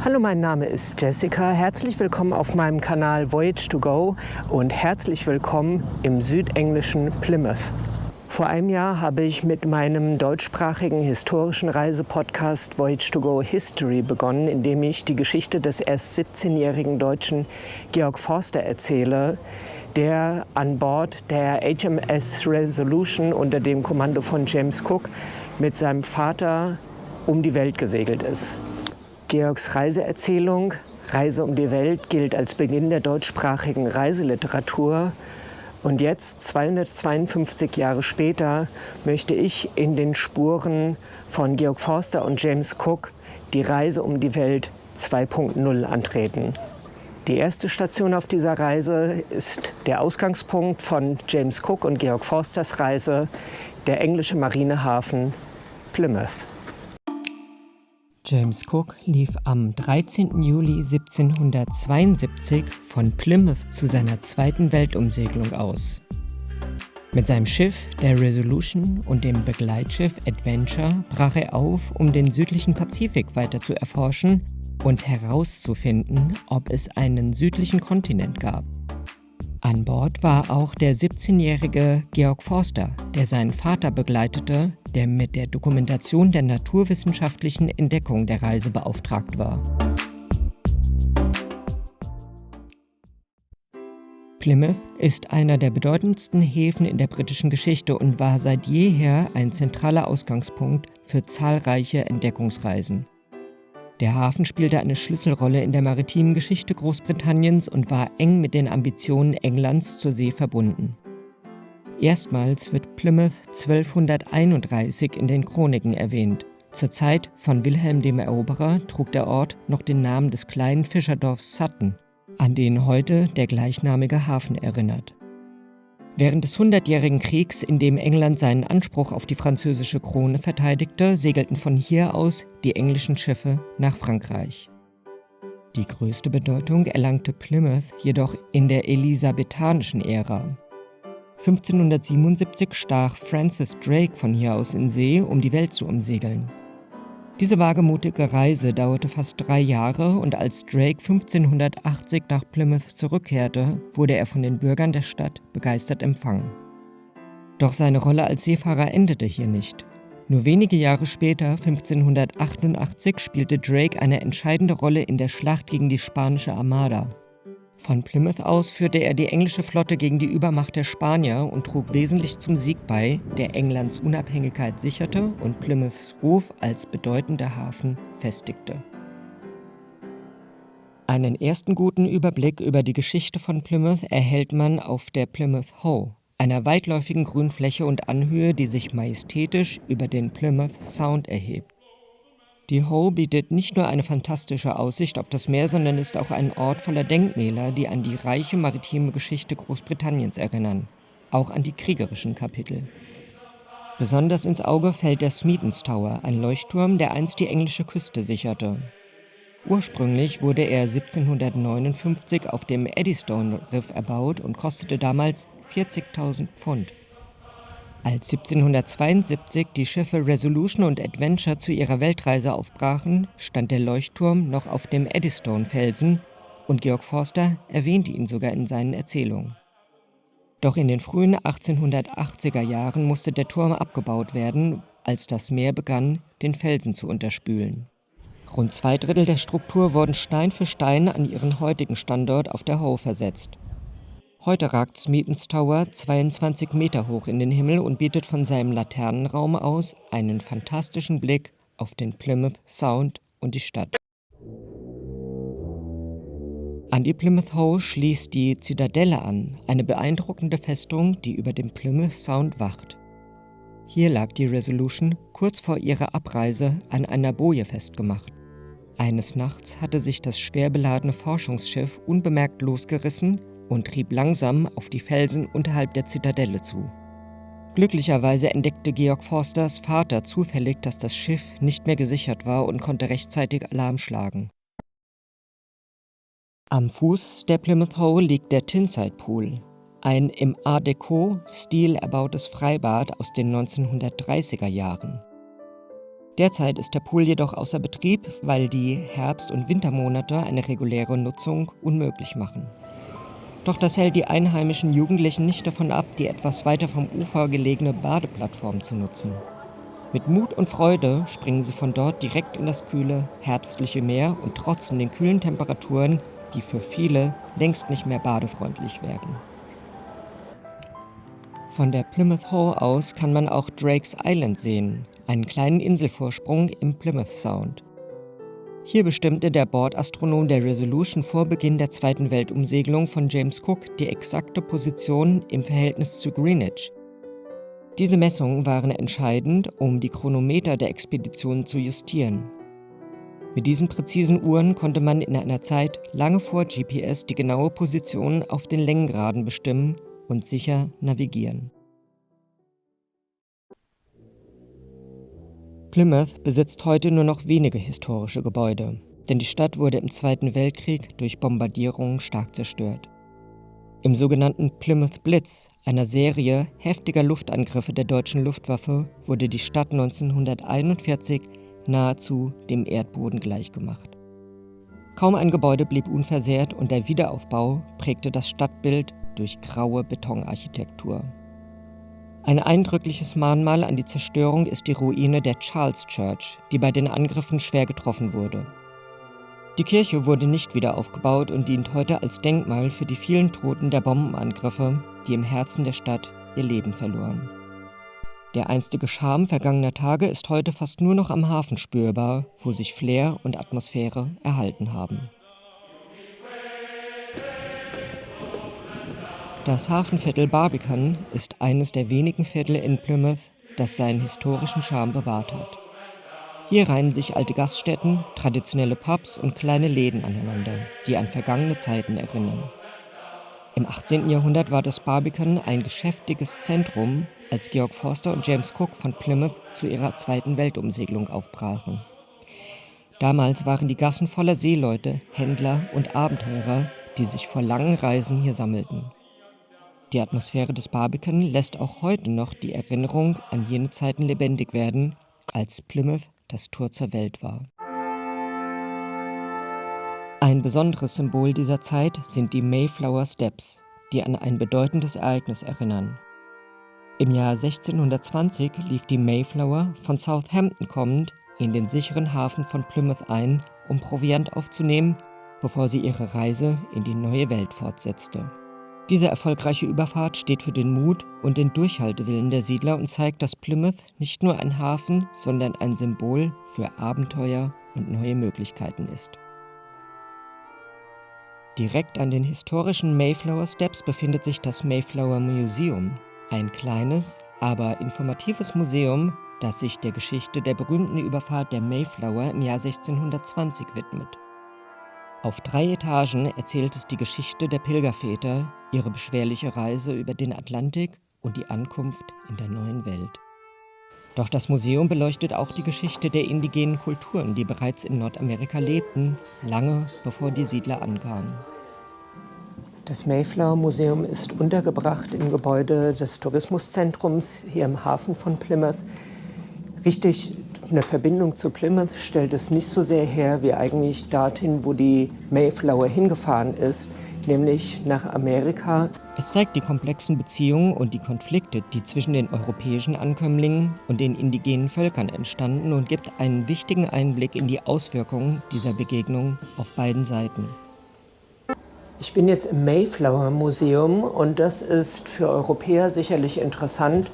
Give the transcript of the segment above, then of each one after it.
Hallo, mein Name ist Jessica. Herzlich willkommen auf meinem Kanal Voyage to Go und herzlich willkommen im südenglischen Plymouth. Vor einem Jahr habe ich mit meinem deutschsprachigen historischen Reisepodcast Voyage to Go History begonnen, in dem ich die Geschichte des erst 17-jährigen Deutschen Georg Forster erzähle, der an Bord der HMS Resolution unter dem Kommando von James Cook mit seinem Vater um die Welt gesegelt ist. Georgs Reiseerzählung Reise um die Welt gilt als Beginn der deutschsprachigen Reiseliteratur. Und jetzt, 252 Jahre später, möchte ich in den Spuren von Georg Forster und James Cook die Reise um die Welt 2.0 antreten. Die erste Station auf dieser Reise ist der Ausgangspunkt von James Cook und Georg Forsters Reise, der englische Marinehafen Plymouth. James Cook lief am 13. Juli 1772 von Plymouth zu seiner zweiten Weltumsegelung aus. Mit seinem Schiff, der Resolution, und dem Begleitschiff Adventure brach er auf, um den südlichen Pazifik weiter zu erforschen und herauszufinden, ob es einen südlichen Kontinent gab. An Bord war auch der 17-jährige Georg Forster, der seinen Vater begleitete, der mit der Dokumentation der naturwissenschaftlichen Entdeckung der Reise beauftragt war. Plymouth ist einer der bedeutendsten Häfen in der britischen Geschichte und war seit jeher ein zentraler Ausgangspunkt für zahlreiche Entdeckungsreisen. Der Hafen spielte eine Schlüsselrolle in der maritimen Geschichte Großbritanniens und war eng mit den Ambitionen Englands zur See verbunden. Erstmals wird Plymouth 1231 in den Chroniken erwähnt. Zur Zeit von Wilhelm dem Eroberer trug der Ort noch den Namen des kleinen Fischerdorfs Sutton, an den heute der gleichnamige Hafen erinnert. Während des Hundertjährigen Kriegs, in dem England seinen Anspruch auf die französische Krone verteidigte, segelten von hier aus die englischen Schiffe nach Frankreich. Die größte Bedeutung erlangte Plymouth jedoch in der elisabethanischen Ära. 1577 stach Francis Drake von hier aus in See, um die Welt zu umsegeln. Diese wagemutige Reise dauerte fast 3 Jahre und als Drake 1580 nach Plymouth zurückkehrte, wurde er von den Bürgern der Stadt begeistert empfangen. Doch seine Rolle als Seefahrer endete hier nicht. Nur wenige Jahre später, 1588, spielte Drake eine entscheidende Rolle in der Schlacht gegen die spanische Armada. Von Plymouth aus führte er die englische Flotte gegen die Übermacht der Spanier und trug wesentlich zum Sieg bei, der Englands Unabhängigkeit sicherte und Plymouths Ruf als bedeutender Hafen festigte. Einen ersten guten Überblick über die Geschichte von Plymouth erhält man auf der Plymouth Hoe, einer weitläufigen Grünfläche und Anhöhe, die sich majestätisch über den Plymouth Sound erhebt. Die Hoe bietet nicht nur eine fantastische Aussicht auf das Meer, sondern ist auch ein Ort voller Denkmäler, die an die reiche maritime Geschichte Großbritanniens erinnern, auch an die kriegerischen Kapitel. Besonders ins Auge fällt der Smeaton's Tower, ein Leuchtturm, der einst die englische Küste sicherte. Ursprünglich wurde er 1759 auf dem Eddystone Riff erbaut und kostete damals 40.000 Pfund. Als 1772 die Schiffe Resolution und Adventure zu ihrer Weltreise aufbrachen, stand der Leuchtturm noch auf dem Eddystone-Felsen und Georg Forster erwähnte ihn sogar in seinen Erzählungen. Doch in den frühen 1880er Jahren musste der Turm abgebaut werden, als das Meer begann, den Felsen zu unterspülen. Rund 2/3 der Struktur wurden Stein für Stein an ihren heutigen Standort auf der Hoe versetzt. Heute ragt Smeaton's Tower 22 Meter hoch in den Himmel und bietet von seinem Laternenraum aus einen fantastischen Blick auf den Plymouth Sound und die Stadt. An die Plymouth Hoe schließt die Zitadelle an, eine beeindruckende Festung, die über dem Plymouth Sound wacht. Hier lag die Resolution kurz vor ihrer Abreise an einer Boje festgemacht. Eines Nachts hatte sich das schwer beladene Forschungsschiff unbemerkt losgerissen und trieb langsam auf die Felsen unterhalb der Zitadelle zu. Glücklicherweise entdeckte Georg Forsters Vater zufällig, dass das Schiff nicht mehr gesichert war und konnte rechtzeitig Alarm schlagen. Am Fuß der Plymouth Hoe liegt der Tinside Pool, ein im Art Deco-Stil erbautes Freibad aus den 1930er Jahren. Derzeit ist der Pool jedoch außer Betrieb, weil die Herbst- und Wintermonate eine reguläre Nutzung unmöglich machen. Doch das hält die einheimischen Jugendlichen nicht davon ab, die etwas weiter vom Ufer gelegene Badeplattform zu nutzen. Mit Mut und Freude springen sie von dort direkt in das kühle, herbstliche Meer und trotzen den kühlen Temperaturen, die für viele längst nicht mehr badefreundlich wären. Von der Plymouth Hoe aus kann man auch Drake's Island sehen, einen kleinen Inselvorsprung im Plymouth Sound. Hier bestimmte der Bordastronom der Resolution vor Beginn der Zweiten Weltumsegelung von James Cook die exakte Position im Verhältnis zu Greenwich. Diese Messungen waren entscheidend, um die Chronometer der Expedition zu justieren. Mit diesen präzisen Uhren konnte man in einer Zeit lange vor GPS die genaue Position auf den Längengraden bestimmen und sicher navigieren. Plymouth besitzt heute nur noch wenige historische Gebäude, denn die Stadt wurde im Zweiten Weltkrieg durch Bombardierungen stark zerstört. Im sogenannten Plymouth Blitz, einer Serie heftiger Luftangriffe der deutschen Luftwaffe, wurde die Stadt 1941 nahezu dem Erdboden gleichgemacht. Kaum ein Gebäude blieb unversehrt und der Wiederaufbau prägte das Stadtbild durch graue Betonarchitektur. Ein eindrückliches Mahnmal an die Zerstörung ist die Ruine der Charles Church, die bei den Angriffen schwer getroffen wurde. Die Kirche wurde nicht wieder aufgebaut und dient heute als Denkmal für die vielen Toten der Bombenangriffe, die im Herzen der Stadt ihr Leben verloren. Der einstige Charme vergangener Tage ist heute fast nur noch am Hafen spürbar, wo sich Flair und Atmosphäre erhalten haben. Das Hafenviertel Barbican ist eines der wenigen Viertel in Plymouth, das seinen historischen Charme bewahrt hat. Hier reihen sich alte Gaststätten, traditionelle Pubs und kleine Läden aneinander, die an vergangene Zeiten erinnern. Im 18. Jahrhundert war das Barbican ein geschäftiges Zentrum, als Georg Forster und James Cook von Plymouth zu ihrer zweiten Weltumsegelung aufbrachen. Damals waren die Gassen voller Seeleute, Händler und Abenteurer, die sich vor langen Reisen hier sammelten. Die Atmosphäre des Barbican lässt auch heute noch die Erinnerung an jene Zeiten lebendig werden, als Plymouth das Tor zur Welt war. Ein besonderes Symbol dieser Zeit sind die Mayflower Steps, die an ein bedeutendes Ereignis erinnern. Im Jahr 1620 lief die Mayflower, von Southampton kommend, in den sicheren Hafen von Plymouth ein, um Proviant aufzunehmen, bevor sie ihre Reise in die neue Welt fortsetzte. Diese erfolgreiche Überfahrt steht für den Mut und den Durchhaltewillen der Siedler und zeigt, dass Plymouth nicht nur ein Hafen, sondern ein Symbol für Abenteuer und neue Möglichkeiten ist. Direkt an den historischen Mayflower Steps befindet sich das Mayflower Museum, ein kleines, aber informatives Museum, das sich der Geschichte der berühmten Überfahrt der Mayflower im Jahr 1620 widmet. Auf 3 Etagen erzählt es die Geschichte der Pilgerväter, ihre beschwerliche Reise über den Atlantik und die Ankunft in der neuen Welt. Doch das Museum beleuchtet auch die Geschichte der indigenen Kulturen, die bereits in Nordamerika lebten, lange bevor die Siedler ankamen. Das Mayflower Museum ist untergebracht im Gebäude des Tourismuszentrums hier im Hafen von Plymouth. Richtig eine Verbindung zu Plymouth stellt es nicht so sehr her, wie eigentlich dorthin, wo die Mayflower hingefahren ist, nämlich nach Amerika. Es zeigt die komplexen Beziehungen und die Konflikte, die zwischen den europäischen Ankömmlingen und den indigenen Völkern entstanden und gibt einen wichtigen Einblick in die Auswirkungen dieser Begegnung auf beiden Seiten. Ich bin jetzt im Mayflower Museum und das ist für Europäer sicherlich interessant,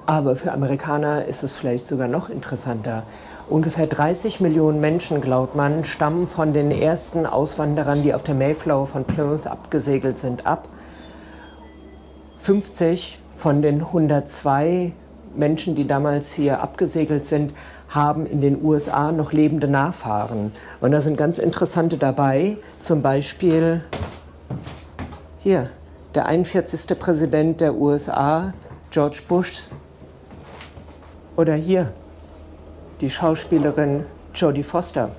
aber für Amerikaner ist es vielleicht sogar noch interessanter. Ungefähr 30 Millionen Menschen, glaubt man, stammen von den ersten Auswanderern, die auf der Mayflower von Plymouth abgesegelt sind, ab. 50 von den 102 Menschen, die damals hier abgesegelt sind, haben in den USA noch lebende Nachfahren. Und da sind ganz interessante dabei, zum Beispiel hier, der 41. Präsident der USA, George Bush. Oder hier, die Schauspielerin Jodie Foster.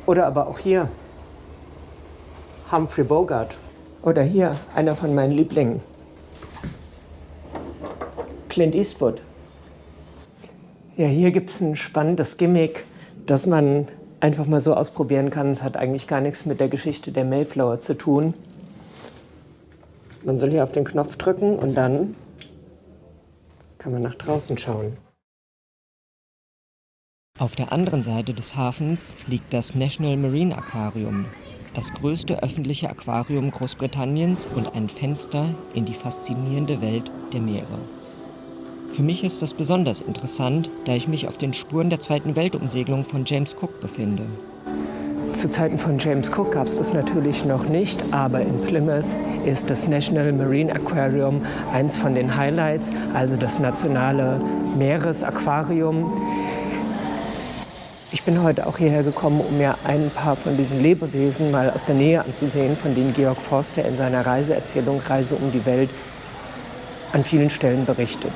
Oder aber auch hier, Humphrey Bogart. Oder hier, einer von meinen Lieblingen, Clint Eastwood. Ja, hier gibt es ein spannendes Gimmick, das man einfach mal so ausprobieren kann. Es hat eigentlich gar nichts mit der Geschichte der Mayflower zu tun. Man soll hier auf den Knopf drücken und dann kann man nach draußen schauen. Auf der anderen Seite des Hafens liegt das National Marine Aquarium, das größte öffentliche Aquarium Großbritanniens und ein Fenster in die faszinierende Welt der Meere. Für mich ist das besonders interessant, da ich mich auf den Spuren der Zweiten Weltumsegelung von James Cook befinde. Zu Zeiten von James Cook gab es das natürlich noch nicht, aber in Plymouth ist das National Marine Aquarium eins von den Highlights, also das nationale Meeresaquarium. Ich bin heute auch hierher gekommen, um mir ein paar von diesen Lebewesen mal aus der Nähe anzusehen, von denen Georg Forster in seiner Reiseerzählung Reise um die Welt an vielen Stellen berichtet.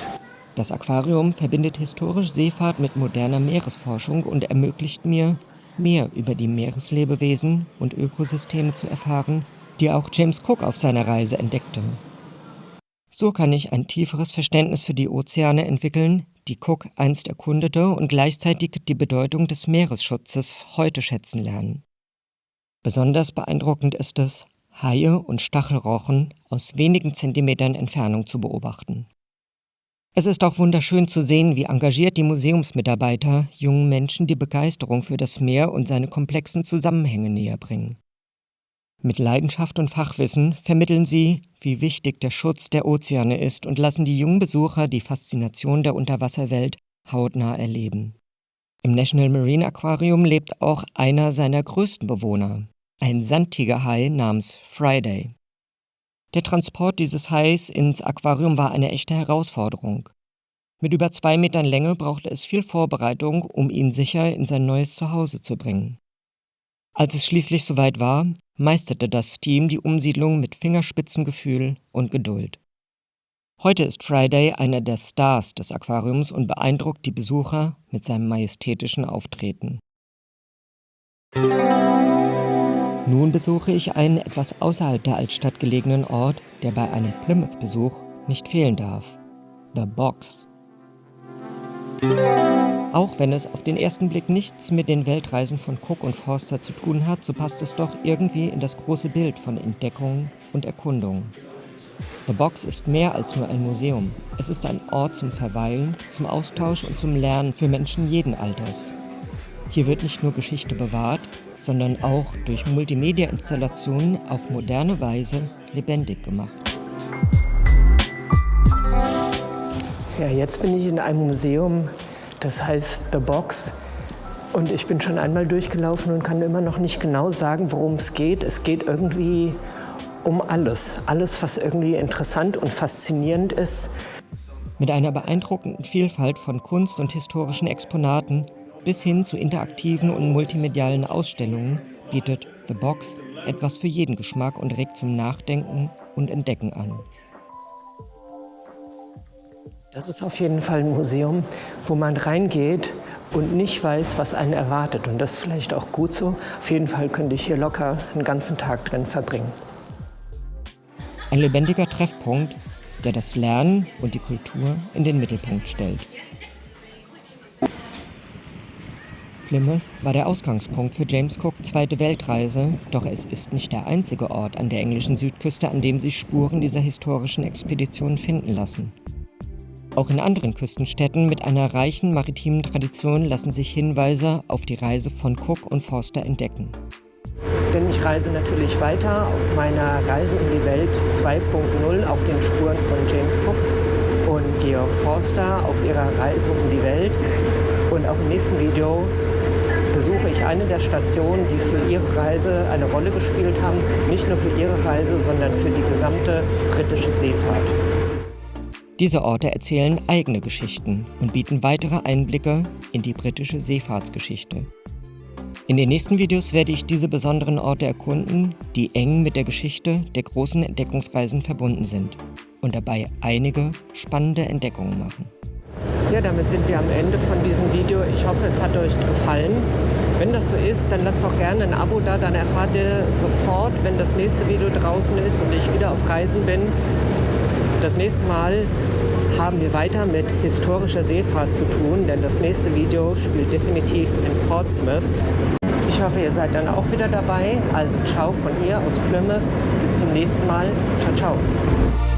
Das Aquarium verbindet historisch Seefahrt mit moderner Meeresforschung und ermöglicht mir, mehr über die Meereslebewesen und Ökosysteme zu erfahren, die auch James Cook auf seiner Reise entdeckte. So kann ich ein tieferes Verständnis für die Ozeane entwickeln, die Cook einst erkundete, und gleichzeitig die Bedeutung des Meeresschutzes heute schätzen lernen. Besonders beeindruckend ist es, Haie und Stachelrochen aus wenigen Zentimetern Entfernung zu beobachten. Es ist auch wunderschön zu sehen, wie engagiert die Museumsmitarbeiter jungen Menschen die Begeisterung für das Meer und seine komplexen Zusammenhänge näherbringen. Mit Leidenschaft und Fachwissen vermitteln sie, wie wichtig der Schutz der Ozeane ist, und lassen die jungen Besucher die Faszination der Unterwasserwelt hautnah erleben. Im National Marine Aquarium lebt auch einer seiner größten Bewohner, ein Sandtigerhai namens Friday. Der Transport dieses Hais ins Aquarium war eine echte Herausforderung. Mit über 2 Metern Länge brauchte es viel Vorbereitung, um ihn sicher in sein neues Zuhause zu bringen. Als es schließlich soweit war, meisterte das Team die Umsiedlung mit Fingerspitzengefühl und Geduld. Heute ist Friday einer der Stars des Aquariums und beeindruckt die Besucher mit seinem majestätischen Auftreten. Nun besuche ich einen etwas außerhalb der Altstadt gelegenen Ort, der bei einem Plymouth-Besuch nicht fehlen darf: The Box. Auch wenn es auf den ersten Blick nichts mit den Weltreisen von Cook und Forster zu tun hat, so passt es doch irgendwie in das große Bild von Entdeckung und Erkundung. The Box ist mehr als nur ein Museum. Es ist ein Ort zum Verweilen, zum Austausch und zum Lernen für Menschen jeden Alters. Hier wird nicht nur Geschichte bewahrt, sondern auch durch Multimedia-Installationen auf moderne Weise lebendig gemacht. Ja, jetzt bin ich in einem Museum, das heißt The Box. Und ich bin schon einmal durchgelaufen und kann immer noch nicht genau sagen, worum es geht. Es geht irgendwie um alles. Alles, was irgendwie interessant und faszinierend ist. Mit einer beeindruckenden Vielfalt von Kunst und historischen Exponaten bis hin zu interaktiven und multimedialen Ausstellungen bietet The Box etwas für jeden Geschmack und regt zum Nachdenken und Entdecken an. Das ist auf jeden Fall ein Museum, wo man reingeht und nicht weiß, was einen erwartet. Und das ist vielleicht auch gut so. Auf jeden Fall könnte ich hier locker einen ganzen Tag drin verbringen. Ein lebendiger Treffpunkt, der das Lernen und die Kultur in den Mittelpunkt stellt. Plymouth war der Ausgangspunkt für James Cooks zweite Weltreise, doch es ist nicht der einzige Ort an der englischen Südküste, an dem sich Spuren dieser historischen Expedition finden lassen. Auch in anderen Küstenstädten mit einer reichen maritimen Tradition lassen sich Hinweise auf die Reise von Cook und Forster entdecken. Denn ich reise natürlich weiter auf meiner Reise um die Welt 2.0 auf den Spuren von James Cook und Georg Forster auf ihrer Reise um die Welt. Und auch im nächsten Video besuche ich eine der Stationen, die für ihre Reise eine Rolle gespielt haben. Nicht nur für ihre Reise, sondern für die gesamte britische Seefahrt. Diese Orte erzählen eigene Geschichten und bieten weitere Einblicke in die britische Seefahrtsgeschichte. In den nächsten Videos werde ich diese besonderen Orte erkunden, die eng mit der Geschichte der großen Entdeckungsreisen verbunden sind und dabei einige spannende Entdeckungen machen. Ja, damit sind wir am Ende von diesem Video. Ich hoffe, es hat euch gefallen. Wenn das so ist, dann lasst doch gerne ein Abo da, dann erfahrt ihr sofort, wenn das nächste Video draußen ist und ich wieder auf Reisen bin. Das nächste Mal haben wir weiter mit historischer Seefahrt zu tun, denn das nächste Video spielt definitiv in Portsmouth. Ich hoffe, ihr seid dann auch wieder dabei. Also ciao von hier aus Plymouth. Bis zum nächsten Mal. Ciao, ciao.